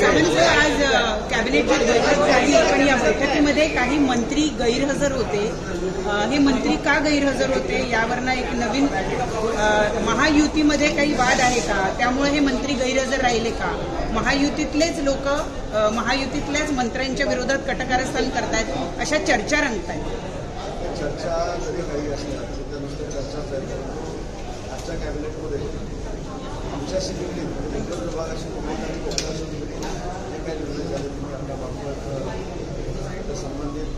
सावंत आज कॅबिनेटची बैठक झाली पण या बैठकीमध्ये काही मंत्री गैरहजर होते. हे मंत्री का गैरहजर होते यावरनं एक नवीन महायुतीमध्ये काही वाद आहे का, त्यामुळे हे मंत्री गैरहजर राहिले का, महायुतीतलेच लोक महायुतीतल्याच मंत्र्यांच्या विरोधात कटकारस्थान करतायत अशा चर्चा रंगतायत. चर्चा जरी काही असल्या तरी नुसत्या चर्चाच आहे. आजच्या कॅबिनेटमध्ये आमच्या सिटीतील उद्योग विभागाशी जे काही निर्णय झाले तुम्ही आपल्या बाबतीत संबंधित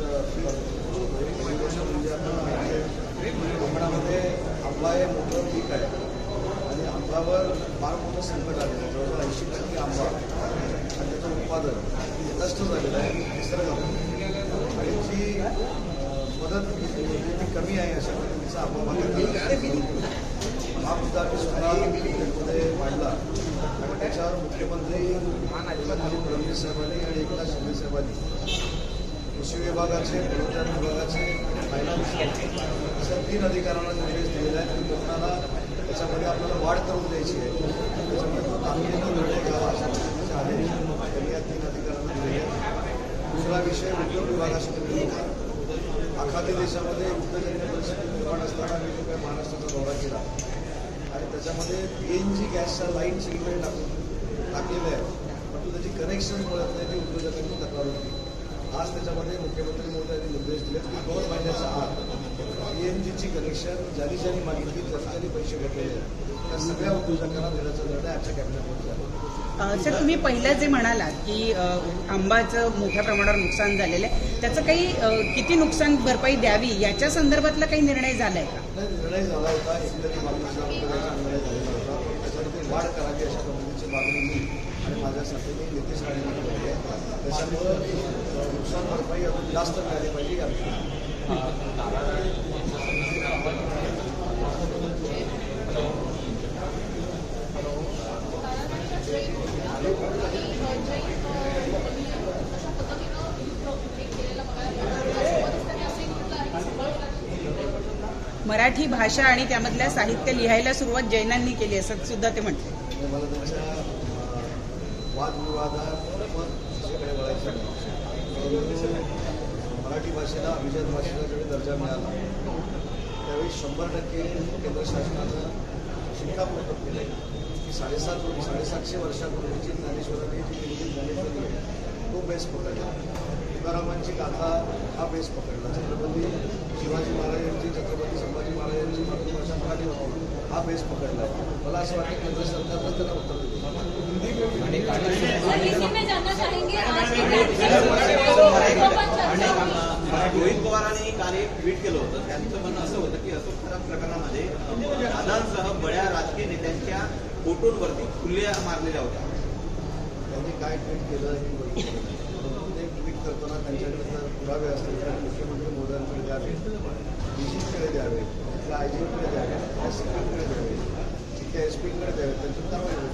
म्हणजे आता कोकणामध्ये आंबा हे मोठं पीक आहे आणि आंब्यावर फार मोठं संकट आलेलं आहे. जवळजवळ 80% आंबा आणि त्याचं उत्पादन नष्ट झालेलं आहे निसर्गामध्ये आणि जी मदत ती कमी आहे अशा पद्धतीचा आंबा हा मुद्दा आम्ही स्वतः मध्ये मांडला आणि त्याच्यावर मुख्यमंत्री फडणवीस साहेबांनी आणि एकनाथ शिंदे साहेबांनी कृषी विभागाचे, पर्यटन विभागाचे, फायनान्स अशा 3 अधिकाऱ्यांना निर्देश दिलेले आहेत की कोकणाला त्याच्यामध्ये आपल्याला वाढ करून द्यायची आहे. त्याच्यामध्ये तो तातडीनं निर्णय घ्यावा अशा पद्धतीचे आदेश त्यांनी या 3 अधिकाऱ्यांना दिलेले आहेत. दुसरा विषय उद्योग विभागाशी निगडीत होता. आखाती देशामध्ये युद्धजन्य परिस्थिती निर्माण असताना मी जो काही महाराष्ट्राचा दौरा केला आणि त्याच्यामध्ये PNG गॅसच्या लाईन सगळीकडे टाकलेल्या आहेत, परंतु त्याची कनेक्शन मिळत नाही, ती उद्योजकांची तक्रार होती. आज त्याच्यामध्ये मुख्यमंत्री महोदयांनी निर्देश दिले की 2 महिन्याच्या आत PNGची कनेक्शन ज्यांनी ज्यांनी मागितली ज्यांनी पैसे घेतलेले त्या सगळ्या उद्योजकांना देण्याचा निर्णय आजच्या कॅबिनेटमध्ये झाला. सर, तुम्ही पहिलं जे म्हणालात की आंबाचं मोठ्या प्रमाणावर नुकसान झालेलं आहे, त्याचं काही किती नुकसान भरपाई द्यावी याच्या संदर्भातला काही निर्णय झालाय का? निर्णय झाला होता. एकतरी मागणीचा निर्णय झालेला होता. त्याच्यामध्ये वाढ करावी अशा पद्धतीची मागणी मी आणि माझ्यासाठी मी नितेश राणेंना केली आहे. त्याच्यामुळं नुकसान भरपाई अजून जास्त मिळाली पाहिजे याविषयी मराठी भाषा आणि त्यामधल्या साहित्य लिहायला सुरुवात जैनांनी केली असं सुद्धा ते म्हटले. मला त्यांच्या वादविवादाकडे वळायचं नाही. मराठी भाषेला अभिजात भाषेला जेव्हा दर्जा मिळाला त्यावेळी 100% केंद्र शासनानं शिक्कामोर्तब केलं की 750 वर्षापूर्वीची ज्ञानेश्वरांनी जी केलेली ज्ञानेश्वरी आहे तो बेस पकडला. तुकारामांची गाथा हा बेस पकडला. छत्रपती शिवाजी महाराजांची, छत्रपती संभाजी महाराजांची मातृभाषा मराठी होती हा बेस पकडला आहे. मला असं वाटतं केंद्र सरकारनं त्याला उत्तर दिलं. रोहित पवारांनी काल एक ट्विट केलं होतं. त्यांचं म्हणणं असं होतं की अशोक खराब प्रकरणामध्ये दादांसह बड्या राजकीय नेत्यांच्या फोटोंवरती खुल्या मारलेल्या होत्या. त्यांनी काय ट्विट केलं हे ते ट्विट करताना त्यांच्याकडे जर पुरावे असतील तर मुख्यमंत्री मोदयांकडे द्यावे, DGPकडे द्यावे, त्या IGPकडे द्यावे, SPकडे द्यावे, त्या SP कडे द्यावे, त्यांची कारवाई होईल.